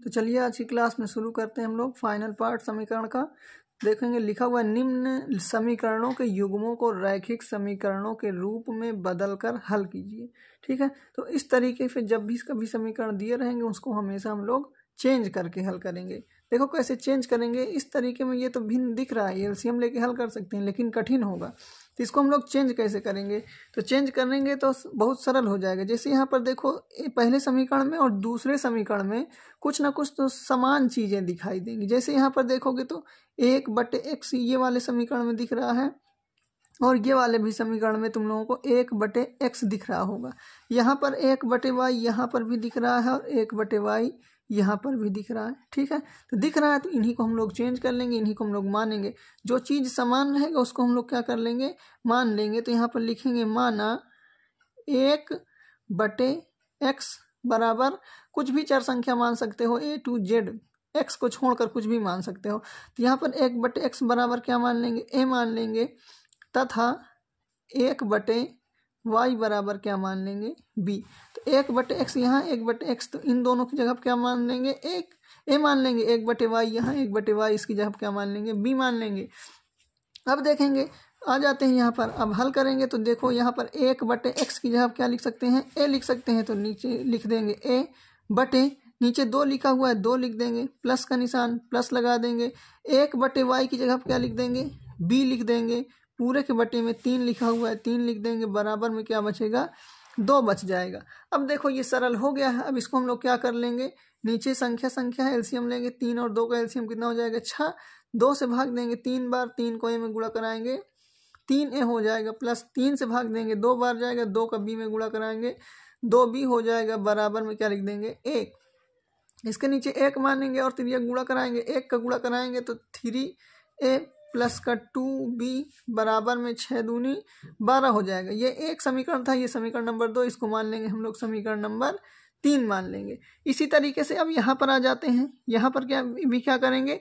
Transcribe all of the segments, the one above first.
तो चलिए आज की क्लास में शुरू करते हैं हम लोग फाइनल पार्ट समीकरण का। देखेंगे लिखा हुआ निम्न समीकरणों के युग्मों को रैखिक समीकरणों के रूप में बदलकर हल कीजिए। ठीक है, तो इस तरीके से जब भी कभी समीकरण दिए रहेंगे उसको हमेशा हम लोग चेंज करके हल करेंगे। देखो कैसे चेंज करेंगे, इस तरीके में ये तो भिन्न दिख रहा है, एलसीएम लेके हल कर सकते हैं लेकिन कठिन होगा, तो इसको हम लोग चेंज कैसे करेंगे। तो चेंज करेंगे तो बहुत सरल हो जाएगा। जैसे यहाँ पर देखो पहले समीकरण में और दूसरे समीकरण में कुछ ना कुछ तो समान चीजें दिखाई देंगी। जैसे यहाँ पर देखोगे तो 1/x ये वाले समीकरण में दिख रहा है और ये वाले भी समीकरण में तुम लोगों को 1/x दिख रहा होगा। यहाँ पर 1/y यहाँ पर भी दिख रहा है और 1/y यहाँ पर भी दिख रहा है। ठीक है, तो दिख रहा है तो इन्हीं को हम लोग चेंज कर लेंगे, इन्हीं को हम लोग मानेंगे। जो चीज़ समान रहेगा उसको हम लोग क्या कर लेंगे, मान लेंगे। तो यहाँ पर लिखेंगे माना 1/x बराबर कुछ भी चर संख्या मान सकते हो, A to Z, x को छोड़कर कुछ भी मान सकते हो। तो यहाँ पर 1/x बराबर क्या मान लेंगे, A मान लेंगे, तथा 1/y बराबर क्या मान लेंगे, B। तो 1/x यहाँ 1/x, तो इन दोनों की जगह क्या मान लेंगे, एक A मान लेंगे। 1/y यहाँ 1/y, इसकी जगह क्या मान लेंगे, B मान लेंगे। अब देखेंगे आ जाते हैं यहाँ पर, अब हल करेंगे तो देखो यहाँ पर 1/x की जगह क्या लिख सकते हैं, A लिख सकते हैं। तो नीचे लिख देंगे A बटे, नीचे 2 लिखा हुआ है 2 लिख देंगे, प्लस का निशान प्लस लगा देंगे। 1/y की जगह क्या लिख देंगे, B लिख देंगे। पूरे के बटे में 3 लिखा हुआ है 3 लिख देंगे, बराबर में क्या बचेगा, 2 बच जाएगा। अब देखो ये सरल हो गया है। अब इसको हम लोग क्या कर लेंगे, नीचे संख्या है, एलसीएम लेंगे। 3 और 2 का एलसीएम कितना हो जाएगा, 6। 2 से भाग देंगे 3 बार, 3 को A में गुणा कराएंगे 3A हो जाएगा, प्लस 3 से भाग देंगे 2 बार जाएगा, 2 का B में गुणा कराएंगे 2B हो जाएगा, बराबर में क्या लिख देंगे 1। इसके नीचे 1 मानेंगे और त्रिज्या गुणा कराएंगे, 1 का गुणा कराएंगे तो 3A प्लस का 2B बराबर में 6 दूनी 12 हो जाएगा। ये एक समीकरण था, ये समीकरण नंबर 2, इसको मान लेंगे हम लोग समीकरण नंबर 3 मान लेंगे। इसी तरीके से अब यहाँ पर आ जाते हैं, यहाँ पर क्या करेंगे,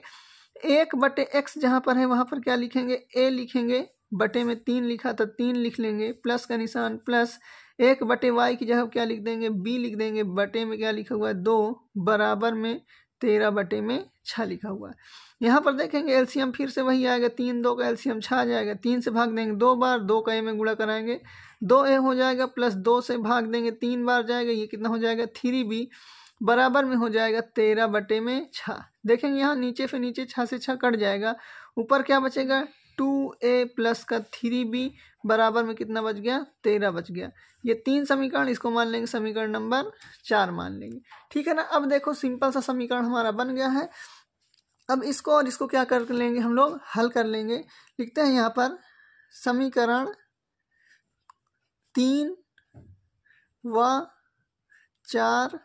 1/x जहाँ पर है वहाँ पर क्या लिखेंगे, A लिखेंगे, बटे में 3 लिखा था 3 लिख लेंगे, प्लस का निशान प्लस। 1/y की जगह क्या लिख देंगे, B लिख देंगे, बटे में क्या लिखा हुआ है 2, बराबर में 13/6 लिखा हुआ है। यहाँ पर देखेंगे एलसीएम फिर से वही आएगा, 3 2 का एलसीएम 6 आ जाएगा। 3 से भाग देंगे 2 बार, 2 का A में गुणा कराएंगे 2A हो जाएगा, प्लस 2 से भाग देंगे 3 बार जाएगा, ये कितना हो जाएगा 3B, बराबर में हो जाएगा 13/6। देखेंगे यहाँ नीचे से नीचे 6 से 6 कट जाएगा, ऊपर क्या बचेगा 2A प्लस का 3B, बराबर में कितना बच गया 13 बच गया। ये 3 समीकरण, इसको मान लेंगे समीकरण नंबर 4 मान लेंगे। ठीक है ना। अब देखो सिंपल सा समीकरण हमारा बन गया है। अब इसको और इसको क्या कर लेंगे, हम लोग हल कर लेंगे। लिखते हैं यहाँ पर समीकरण 3 व 4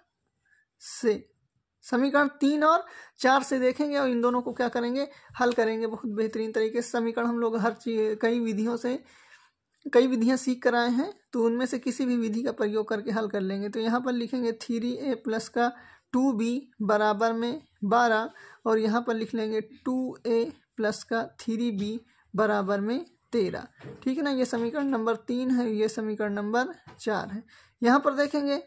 से, समीकरण 3 और 4 से देखेंगे और इन दोनों को क्या करेंगे, हल करेंगे बहुत बेहतरीन तरीके से। समीकरण हम लोग हर चीज कई विधियां सीख कर आए हैं, तो उनमें से किसी भी विधि का प्रयोग करके हल कर लेंगे। तो यहाँ पर लिखेंगे 3A प्लस का 2B बराबर में 12, और यहाँ पर लिख लेंगे 2A प्लस का 3B बराबर में 13। ठीक है ना, ये समीकरण नंबर 3 है, ये समीकरण नंबर 4 है। यहाँ पर देखेंगे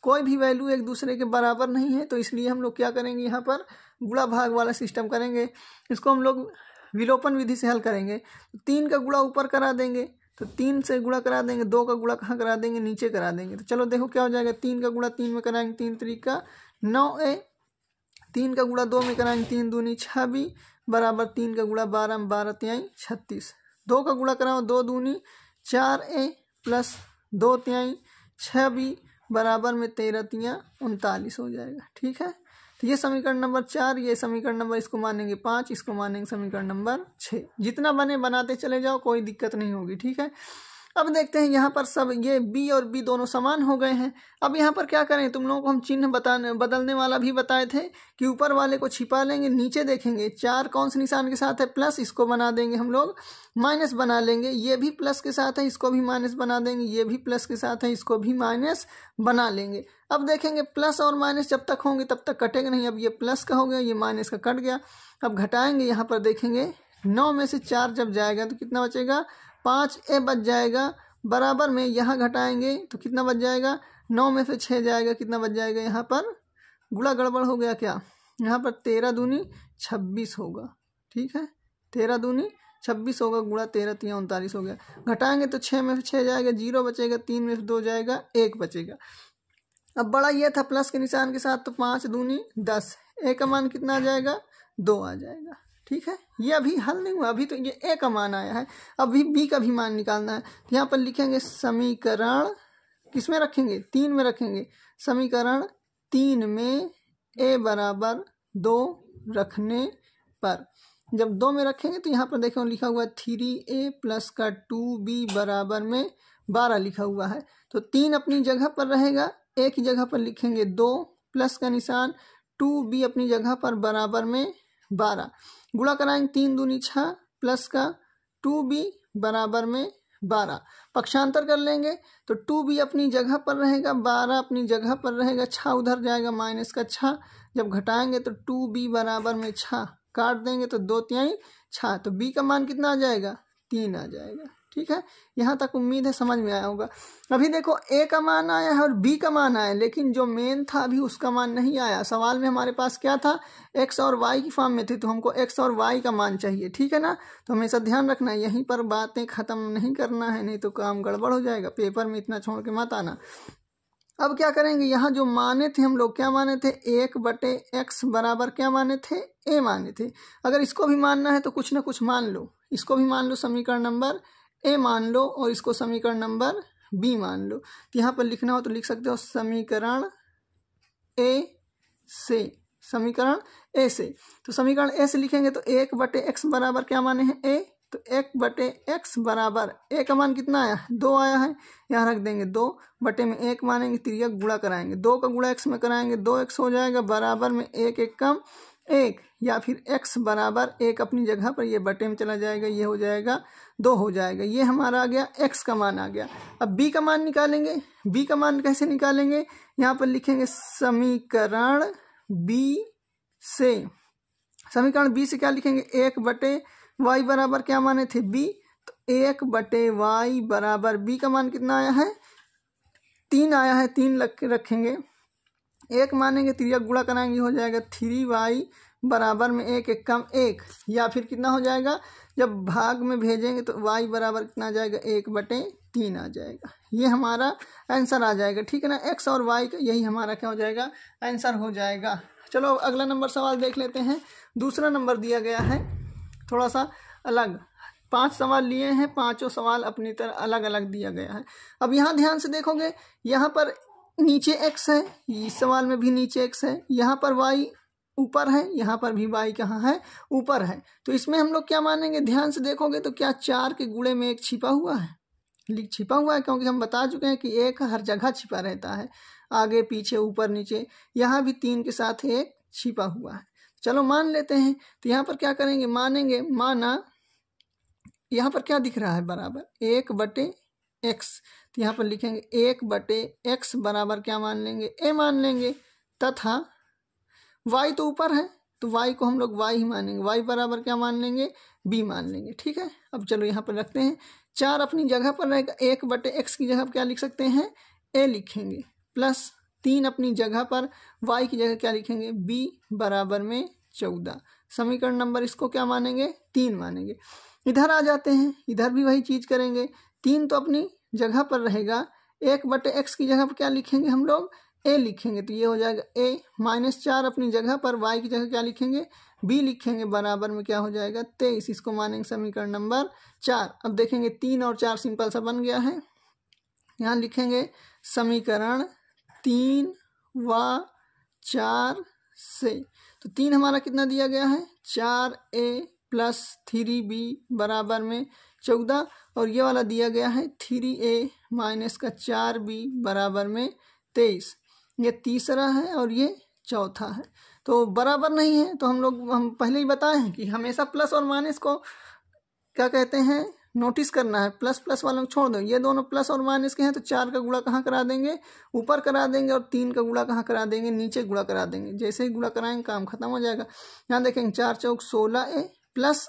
कोई भी वैल्यू एक दूसरे के बराबर नहीं है, तो इसलिए हम लोग क्या करेंगे, यहाँ पर गुणा भाग वाला सिस्टम करेंगे। इसको हम लोग विलोपन विधि से हल करेंगे। 3 का गुणा ऊपर करा देंगे, तो 3 से गुणा करा देंगे, 2 का गुणा कहाँ करा देंगे, नीचे करा देंगे। तो चलो देखो क्या हो जाएगा, 3 का गुणा 3 में कराएंगे 3 3 9A, 3 का गुणा 2 में कराएंगे 3 दूनी 6B, बराबर 3 का गुणा 12 में 12 तिहाई 36। 2 का गुणा कराओ 2 दूनी 4A प्लस 2 तिहाई 6B, बराबर में 13 तिया 39 हो जाएगा। ठीक है, तो ये समीकरण नंबर 4, ये समीकरण नंबर, इसको मानेंगे 5, इसको मानेंगे समीकरण नंबर 6। जितना बने बनाते चले जाओ, कोई दिक्कत नहीं होगी। ठीक है, अब देखते हैं यहाँ पर सब ये B और B दोनों समान हो गए हैं। अब यहाँ पर क्या करें, तुम लोगों को हम चिन्ह बदलने वाला भी बताए थे कि ऊपर वाले को छिपा लेंगे, नीचे देखेंगे 4 कौन से निशान के साथ है, प्लस, इसको बना देंगे हम लोग माइनस बना लेंगे। ये भी प्लस के साथ है, इसको भी माइनस बना देंगे। ये भी प्लस के साथ है, इसको भी माइनस बना लेंगे। अब देखेंगे प्लस और माइनस जब तक होंगे तब तक कटेंगे नहीं। अब ये प्लस का हो गया, ये माइनस का कट गया। अब घटाएंगे, यहाँ पर देखेंगे 9 में से 4 जब जाएगा तो कितना बचेगा, 5A बच जाएगा, बराबर में यहाँ घटाएंगे तो कितना बच जाएगा, 9 में से 6 जाएगा, कितना बच जाएगा यहाँ पर गुणा गड़बड़ हो गया क्या, यहाँ पर 13 दूनी 26 होगा, ठीक है, 13 दूनी 26 होगा, गुणा 13 3 39 हो गया। घटाएंगे तो 6 में से 6 जाएगा, 0 बचेगा, 3 में से 2 जाएगा, 1 बचेगा। अब बड़ा ये था प्लस के निशान के साथ, तो 5 दूनी 10, ए का मान कितना आ जाएगा, 2 आ जाएगा, ठीक है। ये अभी हल नहीं हुआ, अभी तो ये ए का मान आया है, अभी बी का भी मान निकालना है। तो यहाँ पर लिखेंगे समीकरण किस में रखेंगे, 3 में रखेंगे। समीकरण 3 में ए बराबर 2 रखने पर, जब 2 में रखेंगे तो यहाँ पर देखो लिखा हुआ 3a प्लस का 2b बराबर में 12 लिखा हुआ है। तो 3 अपनी जगह पर रहेगा, ए की जगह पर लिखेंगे 2 प्लस का निशान, 2b अपनी जगह पर बराबर में 12, गुणा कराएंगे 3 दूनी 6 प्लस का 2b बराबर में 12, पक्षांतर कर लेंगे तो 2b अपनी जगह पर रहेगा, 12 अपनी जगह पर रहेगा, 6 उधर जाएगा माइनस का 6, जब घटाएंगे तो 2b बराबर में 6, काट देंगे तो 2 तिहाई 6, तो b का मान कितना आ जाएगा, 3 आ जाएगा, ठीक है। यहाँ तक उम्मीद है समझ में आया होगा। अभी देखो a का मान आया है और b का मान आया, लेकिन जो मेन था अभी उसका मान नहीं आया। सवाल में हमारे पास क्या था, x और y की फॉर्म में थी, तो हमको x और y का मान चाहिए, ठीक है ना। तो हमेशा ध्यान रखना है, यहीं पर बातें खत्म नहीं करना है, नहीं तो काम गड़बड़ हो जाएगा। पेपर में इतना छोड़ के मत आना। अब क्या करेंगे, यहाँ जो माने थे हम लोग, क्या माने थे, 1/x बराबर क्या माने थे, a माने थे। अगर इसको भी मानना है तो कुछ ना कुछ मान लो, इसको भी मान लो, समीकरण नंबर a मान लो, और इसको समीकरण नंबर b मान लो। तो यहाँ पर लिखना हो तो लिख सकते हो समीकरण a से, समीकरण a से। तो समीकरण a से लिखेंगे तो 1/x बराबर क्या माने हैं, a, तो 1/x बराबर a का मान कितना आया, 2 आया है, यहाँ रख देंगे 2 बटे में 1 मानेंगे, तिर्यक गुणा कराएंगे, 2 का गुणा x में कराएंगे, 2x हो जाएगा, बराबर में 1 1 कम 1, या फिर x बराबर 1 अपनी जगह पर, ये बटे में चला जाएगा, ये हो जाएगा 2 हो जाएगा। ये हमारा आ गया, x का मान आ गया। अब b का मान निकालेंगे। b का मान कैसे निकालेंगे, यहाँ पर लिखेंगे समीकरण b से, समीकरण b से क्या लिखेंगे, 1/y बराबर क्या माने थे, b, तो 1/y बराबर b का मान कितना आया है, 3 आया है, 3 रखेंगे, 1 मानेंगे, तिर्यक गुणा कराएंगे, हो जाएगा 3y बराबर में 1 1 कम 1, या फिर कितना हो जाएगा, जब भाग में भेजेंगे तो y बराबर कितना आ जाएगा, 1/3 आ जाएगा। ये हमारा आंसर आ जाएगा, ठीक है ना। x और y का यही हमारा क्या हो जाएगा, आंसर हो जाएगा। चलो अगला नंबर सवाल देख लेते हैं। दूसरा नंबर दिया गया है थोड़ा सा अलग, 5 सवाल लिए हैं, पांचों सवाल अपनी तरह अलग अलग दिया गया है। अब यहाँ ध्यान से देखोगे, यहाँ पर नीचे x है, इस सवाल में भी नीचे x है, यहाँ पर y ऊपर है, यहाँ पर भी y कहाँ है, ऊपर है। तो इसमें हम लोग क्या मानेंगे, ध्यान से देखोगे तो क्या 4 के गुणे में 1 छिपा हुआ है, छिपा हुआ है, क्योंकि हम बता चुके हैं कि 1 हर जगह छिपा रहता है, आगे पीछे ऊपर नीचे, यहाँ भी 3 के साथ 1 छिपा हुआ है। चलो मान लेते हैं। तो यहाँ पर क्या करेंगे, मानेंगे, माना, यहाँ पर क्या दिख रहा है, बराबर 1/x, तो यहाँ पर लिखेंगे 1/x बराबर क्या मान लेंगे, a मान लेंगे, तथा y तो ऊपर है तो y को हम लोग y ही मानेंगे, y बराबर क्या मान लेंगे, b मान लेंगे, ठीक है। अब चलो यहाँ पर रखते हैं, 4 अपनी जगह पर रहेगा, 1/x की जगह पर क्या लिख सकते हैं, a लिखेंगे, प्लस 3 अपनी जगह पर, y की जगह क्या लिखेंगे, b बराबर में 14। समीकरण नंबर इसको क्या मानेंगे, 3 मानेंगे। इधर आ जाते हैं, इधर भी वही चीज करेंगे, 3 तो अपनी जगह पर रहेगा, 1/x की जगह पर क्या लिखेंगे हम लोग, a लिखेंगे, तो ये हो जाएगा a, -4 अपनी जगह पर, y की जगह क्या लिखेंगे, b लिखेंगे, बराबर में क्या हो जाएगा 23। इसको मानेंगे समीकरण नंबर 4। अब देखेंगे 3 और 4 सिंपल सा बन गया है, यहाँ लिखेंगे समीकरण 3 व 4 से। तो 3 हमारा कितना दिया गया है, 4a प्लस 3b बराबर में 14, और ये वाला दिया गया है 3a माइनस का 4b बराबर में 23। ये तीसरा है और ये चौथा है, तो बराबर नहीं है। तो हम पहले ही बताए हैं कि हमेशा प्लस और माइनस को क्या कहते हैं, नोटिस करना है। प्लस प्लस वालों को छोड़ दो, ये दोनों प्लस और माइनस के हैं, तो 4 का गुणा कहाँ करा देंगे, ऊपर करा देंगे, और 3 का गुणा कहाँ करा देंगे, नीचे गुणा करा देंगे। जैसे ही गुणा कराएंगे काम खत्म हो जाएगा। यहाँ देखेंगे 4 चौक 16a प्लस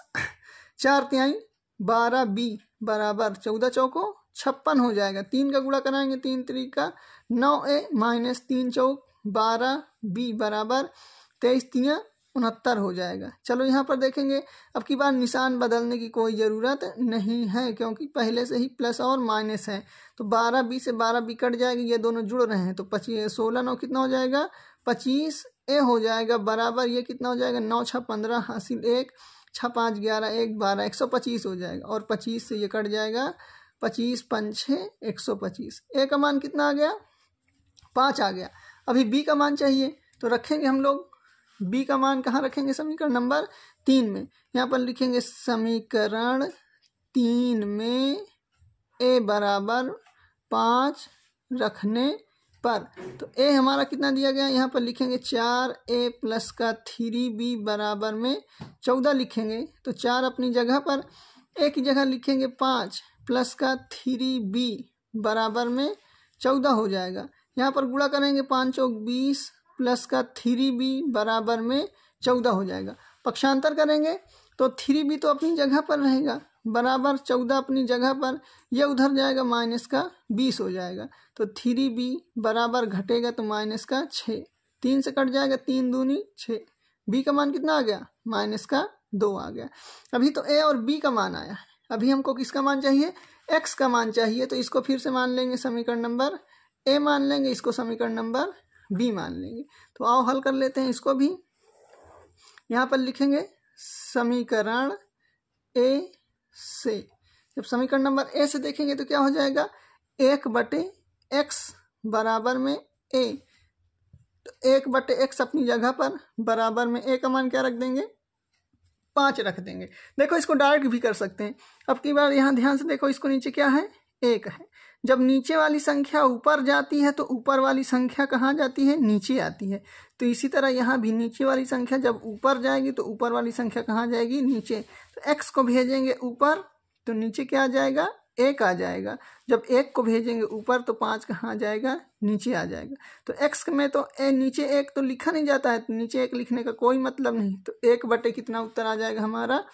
4 तिहाई 12b बराबर 14 चौको 56 हो जाएगा। 3 का गुणा कराएंगे, 3 3 का 9a माइनस 3 चौक 12 बी बराबर 23 तियां 69 हो जाएगा। चलो यहाँ पर देखेंगे, अब की बार निशान बदलने की कोई ज़रूरत नहीं है क्योंकि पहले से ही प्लस और माइनस है। तो 12 बी से 12 बी कट जाएगी, ये दोनों जुड़ रहे हैं तो 16 9 कितना हो जाएगा 25 ए हो जाएगा बराबर ये कितना हो जाएगा 9 6 15 हासिल 1 6 5 11 1 12 125 हो जाएगा और 25 से ये कट जाएगा 25 5 6 125। ए का मान कितना आ गया 5 आ गया। अभी बी का मान चाहिए तो रखेंगे हम लोग बी का मान कहाँ रखेंगे समीकरण नंबर 3 में। यहाँ पर लिखेंगे समीकरण 3 में ए बराबर 5 रखने पर, तो ए हमारा कितना दिया गया यहाँ पर लिखेंगे 4a प्लस का 3b बराबर में 14 लिखेंगे। तो 4 अपनी जगह पर, ए की जगह लिखेंगे 5 प्लस का 3b बराबर में 14 हो जाएगा। यहाँ पर गुणा करेंगे 5 चौक 20 प्लस का 3b बराबर में 14 हो जाएगा। पक्षांतर करेंगे तो 3b तो अपनी जगह पर रहेगा बराबर 14 अपनी जगह पर, यह उधर जाएगा माइनस का 20 हो जाएगा। तो 3b बराबर घटेगा तो माइनस का 6, 3 से कट जाएगा 3 दूनी 6, b का मान कितना आ गया माइनस का 2 आ गया। अभी तो a और b का मान आया है, अभी हमको किसका मान चाहिए x का मान चाहिए। तो इसको फिर से मान लेंगे समीकरण नंबर a मान लेंगे, इसको समीकरण नंबर b मान लेंगे। तो आओ हल कर लेते हैं इसको भी। यहाँ पर लिखेंगे समीकरण a से, जब समीकरण नंबर ए से देखेंगे तो क्या हो जाएगा 1/x बराबर में a, तो 1/x अपनी जगह पर बराबर में a का मान क्या रख देंगे 5 रख देंगे। देखो इसको डायरेक्ट भी कर सकते हैं। अब की बार यहाँ ध्यान से देखो, इसको नीचे क्या है 1 है। जब नीचे वाली संख्या ऊपर जाती है तो ऊपर वाली संख्या कहाँ जाती है नीचे आती है। तो इसी तरह यहाँ भी नीचे वाली संख्या जब ऊपर जाएगी तो ऊपर वाली संख्या कहाँ जाएगी नीचे। तो x को भेजेंगे ऊपर तो नीचे क्या आ जाएगा 1 आ जाएगा। जब 1 को भेजेंगे ऊपर तो 5 कहाँ आ जाएगा नीचे आ जाएगा। तो x में तो नीचे 1 तो लिखा नहीं जाता है, तो नीचे 1 लिखने का कोई मतलब नहीं। तो 1/, कितना उत्तर आ जाएगा हमारा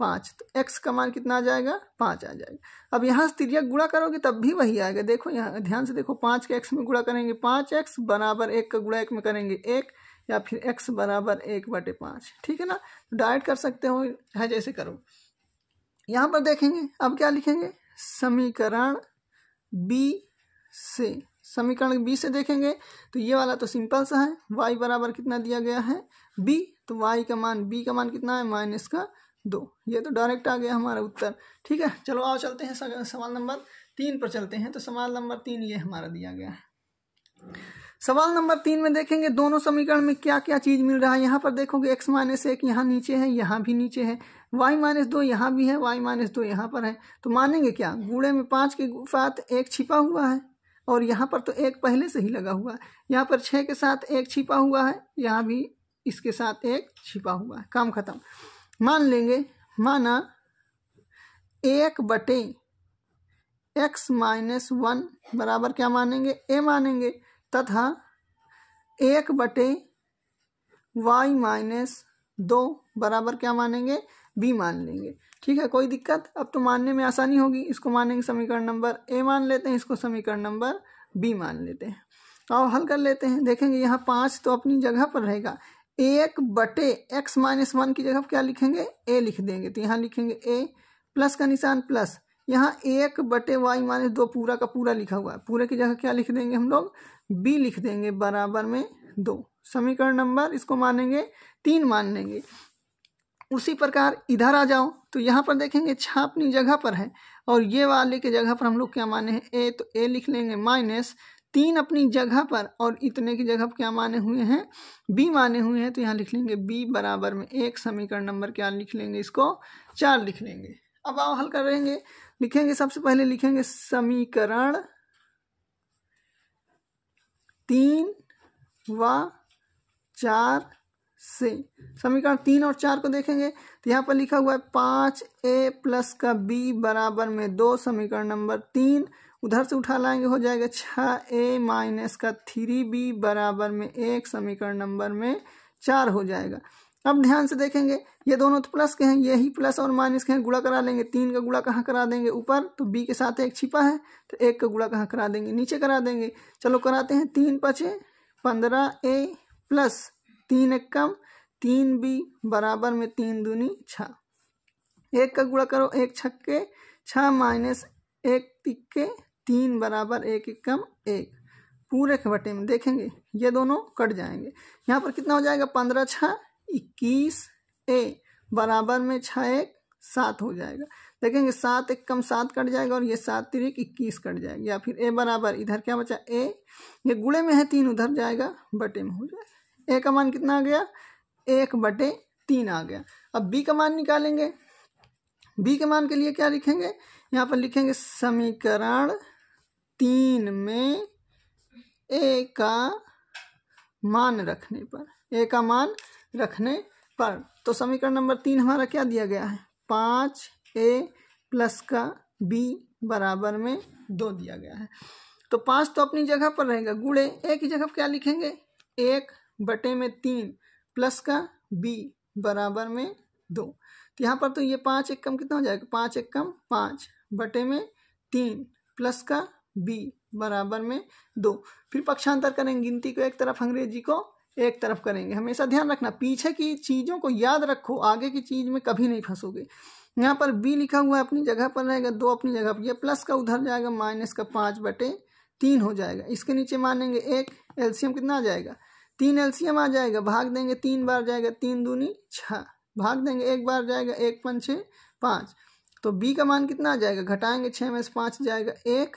5। तो x का मान कितना आ जाएगा 5 आ जाएगा। अब यहाँ से तिर्यक गुणा करोगे तब भी वही आएगा। देखो यहाँ ध्यान से देखो, 5 के x में गुणा करेंगे 5x बराबर 1 का गुणा 1 में करेंगे 1, या फिर x बराबर 1/5। ठीक है ना, डायरेक्ट कर सकते हो चाहे जैसे करो। यहाँ पर देखेंगे अब क्या लिखेंगे समीकरण b से, समीकरण b से देखेंगे तो ये वाला तो सिंपल सा है, y बराबर कितना दिया गया है b, तो y का मान b का मान कितना है माइनस का 2। ये तो डायरेक्ट आ गया हमारा उत्तर। ठीक है, चलो आओ चलते हैं सवाल नंबर 3 पर चलते हैं। तो सवाल नंबर 3 ये हमारा दिया गया है। सवाल नंबर 3 में देखेंगे दोनों समीकरण में क्या क्या चीज मिल रहा है। यहाँ पर देखोगे x-1 यहाँ नीचे है, यहाँ भी नीचे है, y-2 यहाँ भी है, y-2 यहाँ पर है। तो मानेंगे क्या, गुणे में 5 के साथ 1 छिपा हुआ है और यहाँ पर तो 1 पहले से ही लगा हुआ है। यहाँ पर 6 के साथ 1 छिपा हुआ है, यहाँ भी इसके साथ 1 छिपा हुआ है। काम खत्म। मान लेंगे, माना 1/x-1 बराबर क्या मानेंगे a मानेंगे, तथा 1/y-2 बराबर क्या मानेंगे b मान लेंगे। ठीक है, कोई दिक्कत, अब तो मानने में आसानी होगी। इसको मानेंगे समीकरण नंबर a मान लेते हैं, इसको समीकरण नंबर b मान लेते हैं। तो अब हल कर लेते हैं। देखेंगे यहाँ 5 तो अपनी जगह पर रहेगा, 1/x-1 की जगह क्या लिखेंगे a लिख देंगे। तो यहाँ लिखेंगे a प्लस का निशान प्लस, यहाँ 1/y-2 पूरा का पूरा लिखा हुआ है, पूरे की जगह क्या लिख देंगे हम लोग b लिख देंगे बराबर में 2। समीकरण नंबर इसको मानेंगे 3 मान लेंगे। उसी प्रकार इधर आ जाओ तो यहाँ पर देखेंगे 6 अपनी जगह पर है और ये वाले की जगह पर हम लोग क्या माने हैं a, तो a लिख लेंगे माइनस 3 अपनी जगह पर और इतने की जगह पर क्या माने हुए हैं b माने हुए हैं। तो यहाँ लिख लेंगे b बराबर में 1। समीकरण नंबर क्या लिख लेंगे, इसको 4 लिख लेंगे। अब आओ हल करेंगे। लिखेंगे सबसे पहले लिखेंगे समीकरण 3 व 4 से। समीकरण 3 और 4 को देखेंगे तो यहाँ पर लिखा हुआ है 5a प्लस का b बराबर में 2। समीकरण नंबर 3 उधर से उठा लाएंगे, हो जाएगा 6a माइनस का 3b बराबर में 1। समीकरण नंबर में 4 हो जाएगा। अब ध्यान से देखेंगे ये दोनों तो प्लस के हैं, यही प्लस और माइनस के हैं, गुणा करा लेंगे। 3 का गुणा कहाँ करा देंगे ऊपर, तो b के साथ 1 छिपा है तो 1 का गुणा कहाँ करा देंगे नीचे करा देंगे। चलो कराते हैं, 3 × 5 = 15a प्लस 3 एकम 3b बराबर में 3 दूनी 6। 1 का गुणा करो 1 छक्के 6 माइनस 1 तिक्के 3 बराबर 1 एकम 1। पूरे के बटे में देखेंगे ये दोनों कट जाएंगे। यहाँ पर कितना हो जाएगा 15 6 21a बराबर में 6 1 7 हो जाएगा। देखेंगे 7 एक कम 7 कट जाएगा और ये 7 तिरिक 21 कट जाएगा। या फिर a बराबर इधर क्या बचा a, ये गुणे में है 3 उधर जाएगा बटे में हो जाएगा। a का मान कितना आ गया 1/3 आ गया। अब b का मान निकालेंगे। b के मान के लिए क्या लिखेंगे, यहाँ पर लिखेंगे समीकरण 3 में a का मान रखने पर, a का मान रखने पर, तो समीकरण नंबर 3 हमारा क्या दिया गया है 5a प्लस का b बराबर में 2 दिया गया है। तो 5 तो अपनी जगह पर रहेगा, गुणे a की जगह क्या लिखेंगे 1/3 प्लस का b बराबर में 2। तो यहाँ पर तो ये 5 एक कम कितना हो जाएगा 5 एक कम 5 बटे में 3 प्लस का b बराबर में 2। फिर पक्षांतर करेंगे, गिनती को एक तरफ अंग्रेजी को एक तरफ करेंगे। हमेशा ध्यान रखना पीछे की चीज़ों को याद रखो, आगे की चीज़ में कभी नहीं फंसोगे। यहाँ पर b लिखा हुआ है अपनी जगह पर रहेगा, 2 अपनी जगह पर, ये प्लस का उधर जाएगा माइनस का 5/3 हो जाएगा। इसके नीचे मानेंगे 1, एलसीएम कितना आ जाएगा 3 एलसीएम आ जाएगा। भाग देंगे 3 बार जाएगा 3 दूनी 6, भाग देंगे 1 बार जाएगा 1 5 6 5। तो b का मान कितना आ जाएगा, घटाएंगे 6 में से 5 जाएगा 1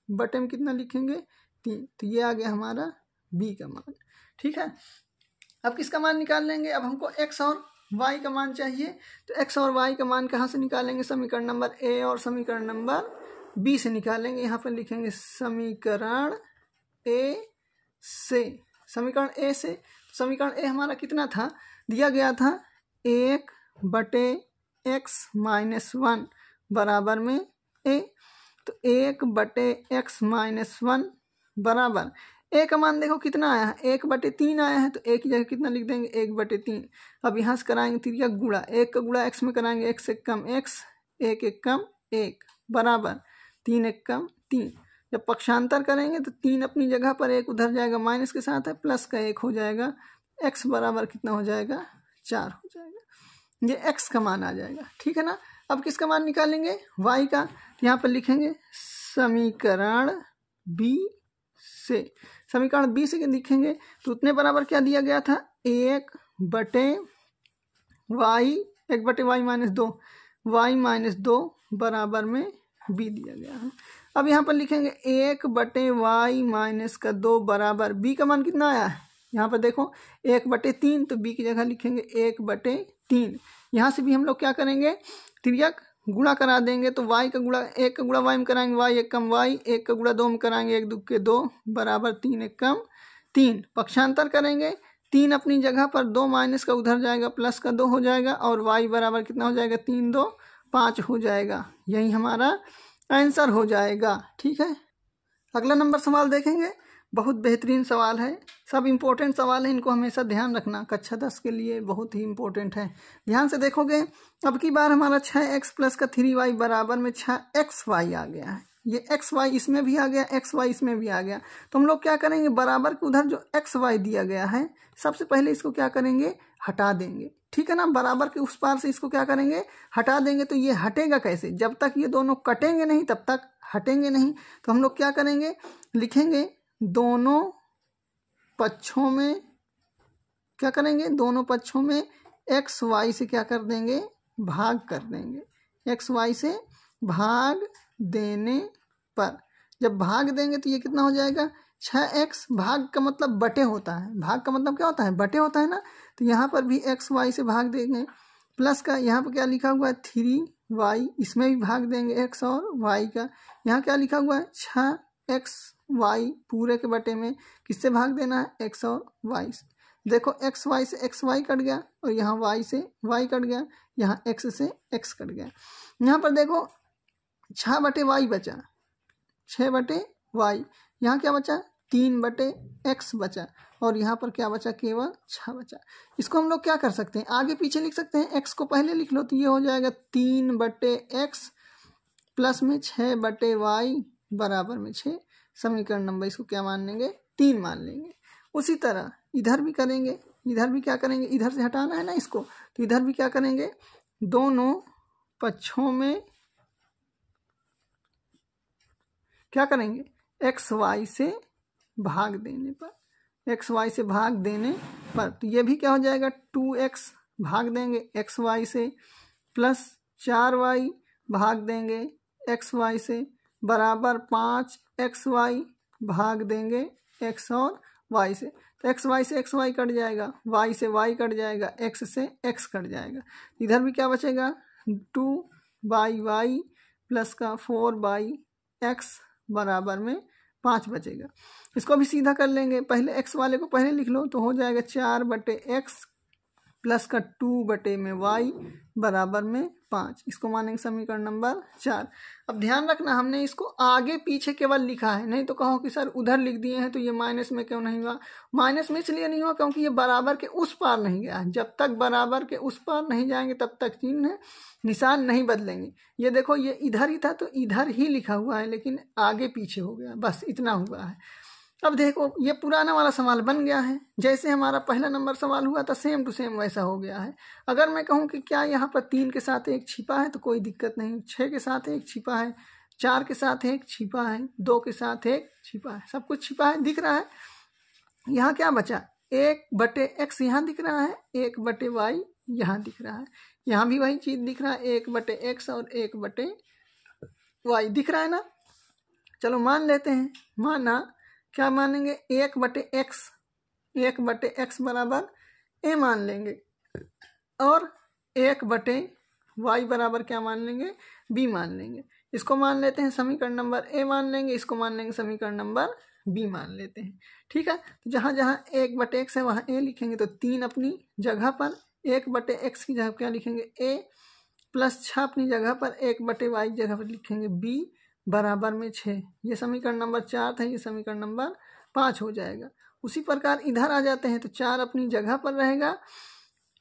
बटे में कितना लिखेंगे 3। तो ये आ गया हमारा b का मान। ठीक है, अब किसका मान निकाल लेंगे, अब हमको x और y का मान चाहिए। तो x और y का मान कहाँ से निकालेंगे, समीकरण नंबर a और समीकरण नंबर b से निकालेंगे। यहाँ पर लिखेंगे समीकरण a से, समीकरण a से, समीकरण a हमारा कितना था, दिया गया था 1/x - 1 बराबर में a। तो 1/x - 1 बराबर a का मान देखो कितना आया है 1/3 आया है, तो a की जगह कितना लिख देंगे 1/3। अब यहाँ से कराएंगे तिर्यक गुणा, 1 का गुणा x में कराएंगे, x एक कम x 1 एक कम 1 बराबर 3 एक कम 3। जब पक्षांतर करेंगे तो 3 अपनी जगह पर, 1 उधर जाएगा माइनस के साथ है, प्लस का 1 हो जाएगा, x बराबर कितना हो जाएगा 4 हो जाएगा। ये x का मान आ जाएगा। ठीक है ना, अब किसका मान निकालेंगे y का। तो यहाँ पर लिखेंगे समीकरण b से, समीकरण b से लिखेंगे तो उतने बराबर क्या दिया गया था 1/y -2, y -2 बराबर में b दिया गया है। अब यहाँ पर लिखेंगे 1/y - 2 बराबर b का मान कितना आया है, यहाँ पर देखो 1/3, तो b की जगह लिखेंगे 1/3। यहाँ से भी हम लोग क्या करेंगे तिर्यक गुणा करा देंगे, तो y का गुणा 1 का गुणा y में कराएंगे, y एक कम y, 1 का गुणा 2 में कराएंगे, 1 2 के 2 बराबर 3 एक कम 3। पक्षांतर करेंगे 3 अपनी जगह पर, 2 माइनस का उधर जाएगा, प्लस का 2 हो जाएगा, और y बराबर कितना हो जाएगा 3 2 5 हो जाएगा। यही हमारा आंसर हो जाएगा। ठीक है, अगला नंबर सवाल देखेंगे, बहुत बेहतरीन सवाल है, सब इम्पोर्टेंट सवाल है, इनको हमेशा ध्यान रखना, कक्षा 10 के लिए बहुत ही इम्पोर्टेंट है। ध्यान से देखोगे, अब की बार हमारा 6x प्लस का 3y बराबर में 6xy आ गया है। ये xy इसमें भी आ गया, xy इसमें भी आ गया। तो हम लोग क्या करेंगे, बराबर के उधर जो xy दिया गया है, सबसे पहले इसको क्या करेंगे हटा देंगे। ठीक है ना, बराबर के उस पार से इसको क्या करेंगे हटा देंगे। तो ये हटेगा कैसे, जब तक ये दोनों कटेंगे नहीं तब तक हटेंगे नहीं। तो हम लोग क्या करेंगे, लिखेंगे दोनों पक्षों में, क्या करेंगे दोनों पक्षों में एक्स वाई से क्या कर देंगे भाग कर देंगे। एक्स वाई से भाग देने पर जब भाग देंगे तो ये कितना हो जाएगा 6x। भाग का मतलब बटे होता है, भाग का मतलब क्या होता है बटे होता है ना। तो यहाँ पर भी एक्स वाई से भाग देंगे, प्लस का यहाँ पर क्या लिखा हुआ है 3y, इसमें भी भाग देंगे x और y का। यहाँ क्या लिखा हुआ है 6xy, पूरे के बटे में किससे भाग देना है x और y से। देखो एक्स वाई से एक्स वाई कट गया और यहाँ y से y कट गया, यहाँ x से x कट गया। यहाँ पर देखो 6/y बचा, 6/y, यहाँ क्या बचा 3/x बचा, और यहाँ पर क्या बचा केवल 6 बचा। इसको हम लोग क्या कर सकते हैं आगे पीछे लिख सकते हैं। x को पहले लिख लो तो ये हो जाएगा 3/x प्लस में 6/y बराबर में 6। समीकरण नंबर इसको क्या मान लेंगे 3 मान लेंगे। उसी तरह इधर भी करेंगे, इधर भी क्या करेंगे, इधर से हटाना है ना इसको, तो इधर भी क्या करेंगे, दोनों पक्षों में क्या करेंगे, एक्स वाई से भाग देने पर, एक्स वाई से भाग देने पर, तो ये भी क्या हो जाएगा 2x भाग देंगे एक्स वाई से, प्लस 4y भाग देंगे एक्स वाई से, बराबर 5xy भाग देंगे x और y से। तो एक्स वाई से एक्स वाई कट जाएगा, y से y कट जाएगा, x से x कट जाएगा। इधर भी क्या बचेगा 2y प्लस का 4x बराबर में 5 बचेगा। इसको भी सीधा कर लेंगे, पहले x वाले को पहले लिख लो तो हो जाएगा 4/x प्लस का 2/y बराबर में 5। इसको मानेंगे समीकरण नंबर 4। अब ध्यान रखना हमने इसको आगे पीछे केवल लिखा है, नहीं तो कहो कि सर उधर लिख दिए हैं तो ये माइनस में क्यों नहीं हुआ। माइनस में इसलिए नहीं हुआ क्योंकि ये बराबर के उस पार नहीं गया। जब तक बराबर के उस पार नहीं जाएंगे तब तक चिन्ह निशान नहीं बदलेंगे। ये देखो ये इधर ही था तो इधर ही लिखा हुआ है, लेकिन आगे पीछे हो गया, बस इतना हुआ है। अब देखो ये पुराना वाला सवाल बन गया है, जैसे हमारा पहला नंबर सवाल हुआ था सेम टू सेम वैसा हो गया है। अगर मैं कहूँ कि क्या यहाँ पर 3 के साथ 1 छिपा है तो कोई दिक्कत नहीं, 6 के साथ 1 छिपा है, 4 के साथ 1 छिपा है, 2 के साथ 1 छिपा है, सब कुछ छिपा है दिख रहा है। यहाँ क्या बचा 1/x यहाँ दिख रहा है, 1/y यहाँ दिख रहा है, यहाँ भी वही चीज दिख रहा है 1/x और 1/y दिख रहा है ना। चलो मान लेते हैं, माना क्या मानेंगे 1/x, 1/x बराबर a मान लेंगे और 1/y बराबर क्या मान लेंगे b मान लेंगे। इसको मान लेते हैं समीकरण नंबर a मान लेंगे, इसको मान लेंगे समीकरण नंबर b मान लेते हैं। ठीक है, तो जहाँ जहाँ 1/x है वहाँ a लिखेंगे तो 3 अपनी जगह पर, 1/x की जगह क्या लिखेंगे a, प्लस 6 अपनी जगह पर, 1/y जगह पर लिखेंगे b बराबर में 6। ये समीकरण नंबर 4 था, ये समीकरण नंबर 5 हो जाएगा। उसी प्रकार इधर आ जाते हैं तो 4 अपनी जगह पर रहेगा,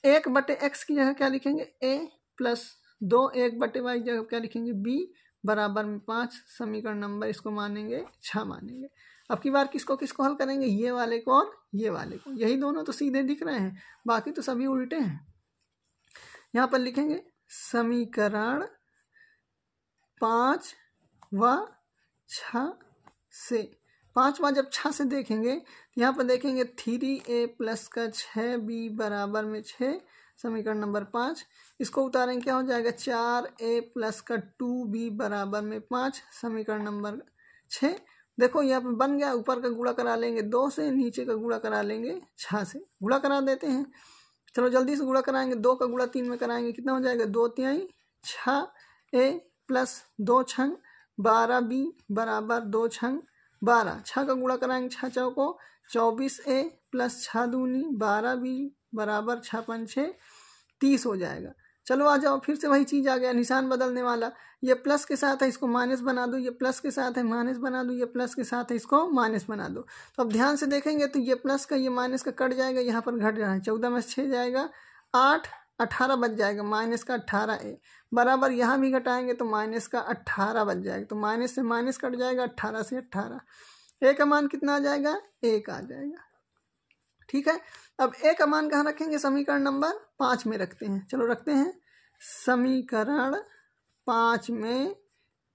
1/x की जगह क्या लिखेंगे a, प्लस 2 1/y जगह क्या लिखेंगे b बराबर में 5। समीकरण नंबर इसको मानेंगे 6 मानेंगे। अब की बार किसको किसको हल करेंगे, ये वाले को और ये वाले को, यही दोनों तो सीधे दिख रहे हैं, बाकी तो सभी उल्टे हैं। यहाँ पर लिखेंगे समीकरण 5 व 6 से, 5वां जब 6 से देखेंगे तो यहाँ पर देखेंगे 3a प्लस का 6b बराबर में 6, समीकरण नंबर 5। इसको उतारेंगे क्या हो जाएगा 4a प्लस का 2b बराबर में 5, समीकरण नंबर 6। देखो यहाँ पर बन गया, ऊपर का गुणा करा लेंगे 2 से, नीचे का गुणा करा लेंगे 6 से। गुणा करा देते हैं, चलो जल्दी से गुणा कराएंगे, 2 का गुणा 3 में कराएंगे, कितना हो जाएगा 2 तिहाई 6a प्लस 2 छंग 12b बराबर 2 छंग 12। 6 का गुणा कराएंगे 6 चौको 24a प्लस 6 दूनी 12b बराबर 6 पंचे 30 हो जाएगा। चलो आ जाओ, फिर से वही चीज आ गया, निशान बदलने वाला। ये प्लस के साथ है इसको माइनस बना दो, ये प्लस के साथ है माइनस बना दो, ये प्लस के साथ है इसको माइनस बना दो। तो अब ध्यान से देखेंगे तो ये प्लस का ये माइनस का कट जाएगा, यहाँ पर घट रहा है, 14 में 6 जाएगा 8, 18 बच जाएगा, माइनस का 18a बराबर यहाँ भी घटाएंगे तो माइनस का 18 बच जाएगा, तो माइनस से माइनस कट जाएगा, 18 से 18, a का मान कितना आ जाएगा 1 आ जाएगा। ठीक है, अब a का मान कहाँ रखेंगे, समीकरण नंबर 5 में रखते हैं। चलो रखते हैं, समीकरण 5 में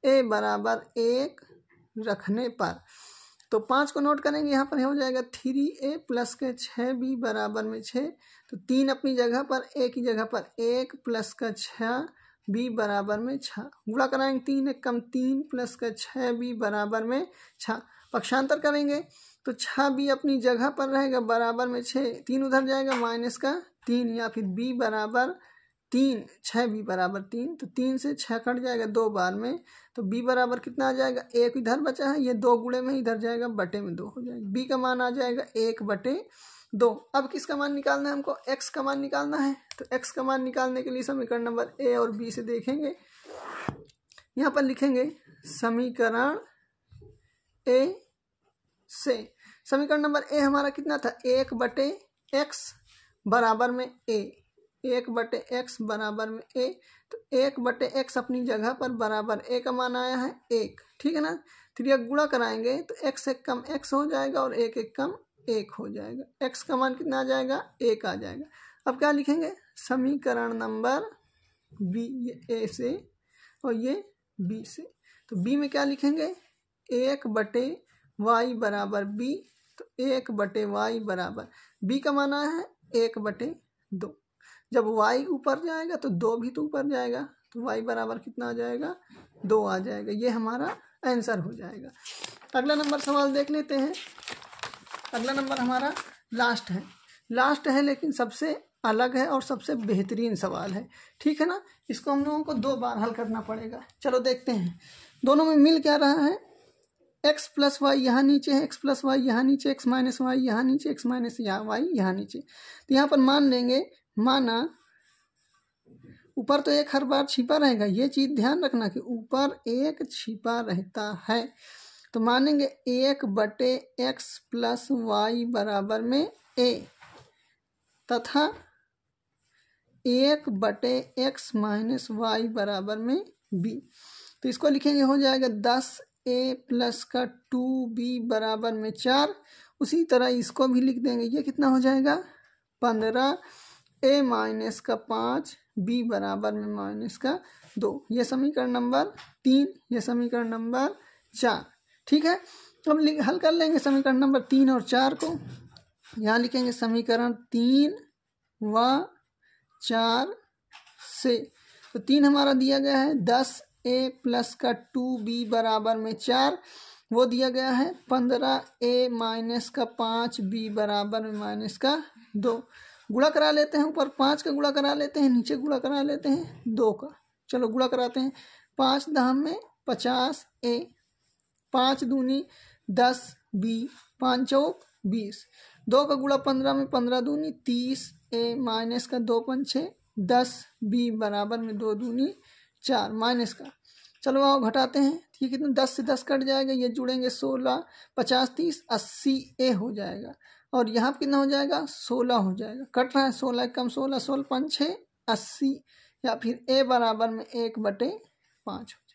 a बराबर 1 रखने पर, तो 5 को नोट करेंगे, यहाँ पर हो जाएगा 3a प्लस के 6b बराबर में 6, तो 3 अपनी जगह पर, a की जगह पर 1 प्लस का 6b बराबर में 6। गुणा कराएंगे 3 1 कम 3 प्लस का 6b बराबर में 6। पक्षांतर करेंगे तो 6b अपनी जगह पर रहेगा बराबर में 6, 3 उधर जाएगा माइनस का 3, या फिर b बराबर 3, 6b बराबर 3, तो 3 से 6 कट जाएगा 2 बार में, तो b बराबर कितना आ जाएगा 1 इधर बचा है, ये 2 गुणे में इधर जाएगा बटे में 2 हो जाएगा, b का मान आ जाएगा 1/2। अब किसका मान निकालना है हमको, x का मान निकालना है। तो x का मान निकालने के लिए समीकरण नंबर a और b से देखेंगे, यहाँ पर लिखेंगे समीकरण a से, समीकरण नंबर a हमारा कितना था 1/x बराबर में a, 1/x बराबर में a, तो 1/x अपनी जगह पर बराबर a का मान आया है 1। ठीक है ना, फिर यह गुणा कराएंगे तो x 1 कम x हो जाएगा और 1 1 कम 1 हो जाएगा। x का मान कितना आ जाएगा? 1 आ जाएगा। अब क्या लिखेंगे? समीकरण नंबर बी, ये ए से और ये बी से। तो बी में क्या लिखेंगे? 1/y बराबर बी। तो 1/y बराबर बी का मान आया है 1/2। जब y ऊपर जाएगा तो 2 भी तो ऊपर जाएगा, तो y बराबर कितना आ जाएगा? 2 आ जाएगा। ये हमारा आंसर हो जाएगा। अगला नंबर सवाल देख लेते हैं। अगला नंबर हमारा लास्ट है लेकिन सबसे अलग है और सबसे बेहतरीन सवाल है, ठीक है ना। इसको हम लोगों को 2 बार हल करना पड़ेगा। चलो देखते हैं दोनों में मिल क्या रहा है। x प्लस वाई यहाँ नीचे है, x प्लस वाई यहाँ नीचे, x माइनस वाई यहाँ नीचे, x माइनस वाई यहाँ नीचे। तो यहाँ पर मान लेंगे, माना ऊपर तो 1 हर बार छिपा रहेगा, ये चीज ध्यान रखना कि ऊपर 1 छिपा रहता है। तो मानेंगे 1/x प्लस वाई बराबर में a तथा 1/x माइनस वाई बराबर में b। तो इसको लिखेंगे, हो जाएगा 10a प्लस का 2b बराबर में 4। उसी तरह इसको भी लिख देंगे, ये कितना हो जाएगा? 15a माइनस का 5 b बराबर में माइनस का 2। ये समीकरण नंबर 3, ये समीकरण नंबर 4, ठीक है। अब हल कर लेंगे समीकरण नंबर 3 और 4 को। यहाँ लिखेंगे समीकरण 3 व 4 से। तो 3 हमारा दिया गया है 10a प्लस का 2b बराबर में 4, वो दिया गया है 15a माइनस का 5b बराबर में माइनस का 2। गुणा करा लेते हैं, ऊपर 5 का गुणा करा लेते हैं, नीचे गुणा करा लेते हैं 2 का। चलो गुणा कराते हैं। 5 दहम में 50a, 5 दूनी 10b, 5 चौक 20। 2 का गुणा 15 में 15 दूनी 30a माइनस का 2 पंछे 10b बराबर में 2 दूनी 4 माइनस का। चलो आओ घटाते हैं, ये कितना? 10 से 10 कट जाएगा, ये जुड़ेंगे 16, 50 30 80a हो जाएगा। और यहाँ कितना हो जाएगा? 16 हो जाएगा। कट रहा है 16 कम 16, 16 5 6 80, या फिर a बराबर में 1/5 हो जाएगा।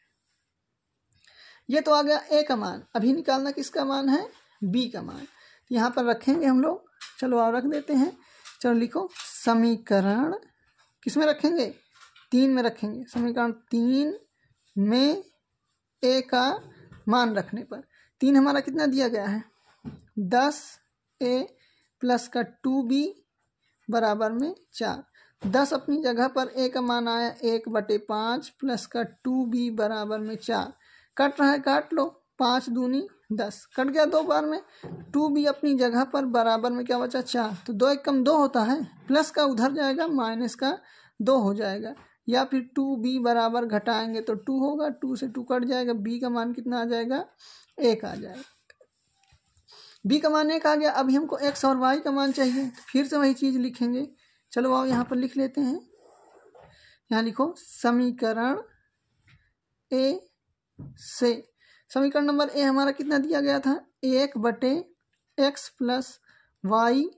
ये तो आ गया a का मान। अभी निकालना किसका मान है? b का मान। यहाँ पर रखेंगे हम लोग। चलो आओ रख देते हैं। चलो लिखो, समीकरण किस में रखेंगे? 3 में रखेंगे। समीकरण 3 में a का मान रखने पर 3 हमारा कितना दिया गया है? 10a प्लस का 2b बराबर में 4। 10 अपनी जगह पर a का मान आया 1/5 प्लस का 2b बराबर में 4। कट रहा है, काट लो। 5 दूनी 10, कट गया 2 बार में। 2b अपनी जगह पर बराबर में क्या बचा? 4। तो 2 1 कम 2 होता है, प्लस का उधर जाएगा माइनस का 2 हो जाएगा। या फिर 2b बराबर घटाएंगे तो 2 होगा, 2 से 2 कट जाएगा। b का मान कितना आ जाएगा? 1 आ जाएगा। b का मान 1 आ गया। अभी हमको x और y का मान चाहिए, तो फिर से वही चीज लिखेंगे। चलो आओ यहाँ पर लिख लेते हैं। यहाँ लिखो, समीकरण a से। समीकरण नंबर ए हमारा कितना दिया गया था? 1/x प्लस वाई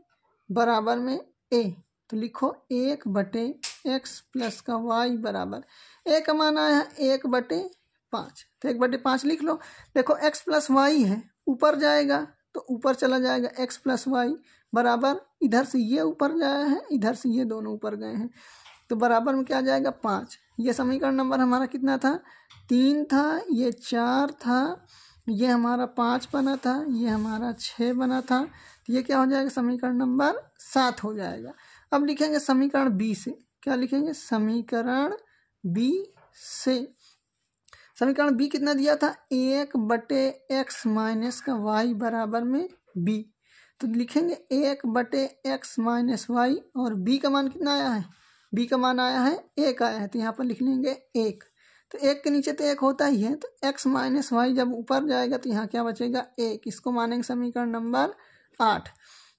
बराबर में a। तो लिखो 1/x प्लस का y बराबर a का मान आया है 1/5। तो 1/5 लिख लो। देखो x प्लस वाई है, ऊपर जाएगा तो ऊपर चला जाएगा x प्लस वाई बराबर, इधर से ये ऊपर गया है, इधर से ये दोनों ऊपर गए हैं, तो बराबर में क्या जाएगा? 5। ये समीकरण नंबर हमारा कितना था? 3 था, ये 4 था, ये हमारा 5 बना था, ये हमारा 6 बना था। तो ये क्या हो जाएगा? समीकरण नंबर 7 हो जाएगा। अब लिखेंगे समीकरण बी से। क्या लिखेंगे? समीकरण बी से। समीकरण बी कितना दिया था? 1/x माइनस का y बराबर में b। तो लिखेंगे 1/x माइनस y, और b का मान कितना आया है? b का मान आया है 1 आया है, तो यहाँ पर लिख लेंगे 1। तो 1 के नीचे तो 1 होता ही है, तो x माइनस वाई जब ऊपर जाएगा तो यहाँ क्या बचेगा? 1। इसको मानेंगे समीकरण नंबर 8।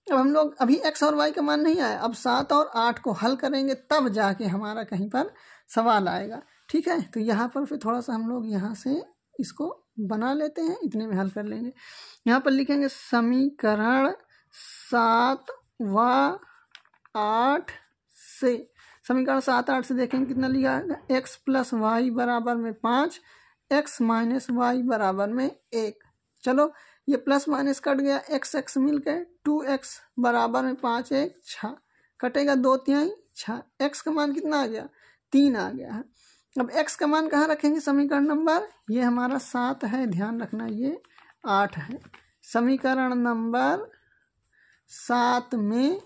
अब हम लोग अभी x और y का मान नहीं आया, अब 7 और 8 को हल करेंगे, तब जाके हमारा कहीं पर सवाल आएगा, ठीक है। तो यहाँ पर फिर थोड़ा सा हम लोग यहाँ से इसको बना लेते हैं, इतने में हल कर लेंगे। यहाँ पर लिखेंगे समीकरण 7 व 8 से। समीकरण 7 8 से देखेंगे कितना लिखा है? x प्लस वाई बराबर में 5, x माइनस वाई बराबर में 1। चलो ये प्लस माइनस कट गया, एक्स एक्स मिल के 2x बराबर में 5 1 6 कटेगा 2 3 6, एक्स का मान कितना आ गया 3 आ गया है। अब x का मान कहाँ रखेंगे समीकरण नंबर, ये हमारा 7 है, ध्यान रखना ये 8 है। समीकरण नंबर 7 में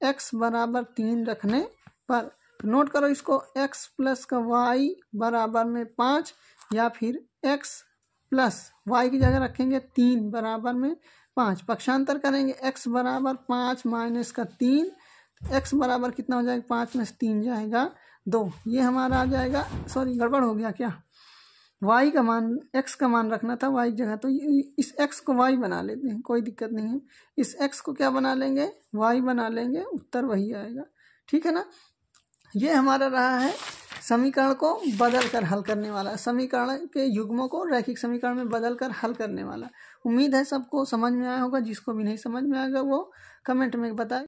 x बराबर 3 रखने पर, नोट करो इसको, x प्लस का y बराबर में 5 या फिर x प्लस y की जगह रखेंगे 3 बराबर में 5, पक्षांतर करेंगे x बराबर 5 माइनस का 3, x बराबर कितना हो जाएगा 5 में से 3 जाएगा 2, ये हमारा आ जाएगा, सॉरी गड़बड़ हो गया क्या, y का मान x का मान रखना था y की जगह, तो इस x को y बना लेते हैं, कोई दिक्कत नहीं है, इस x को क्या बना लेंगे y बना लेंगे, उत्तर वही आएगा। ठीक है ना, ये हमारा रहा है समीकरण को बदल कर हल करने वाला, समीकरण के युग्मों को रैखिक समीकरण में बदल कर हल करने वाला। उम्मीद है सबको समझ में आया होगा, जिसको भी नहीं समझ में आएगा वो कमेंट में बताए।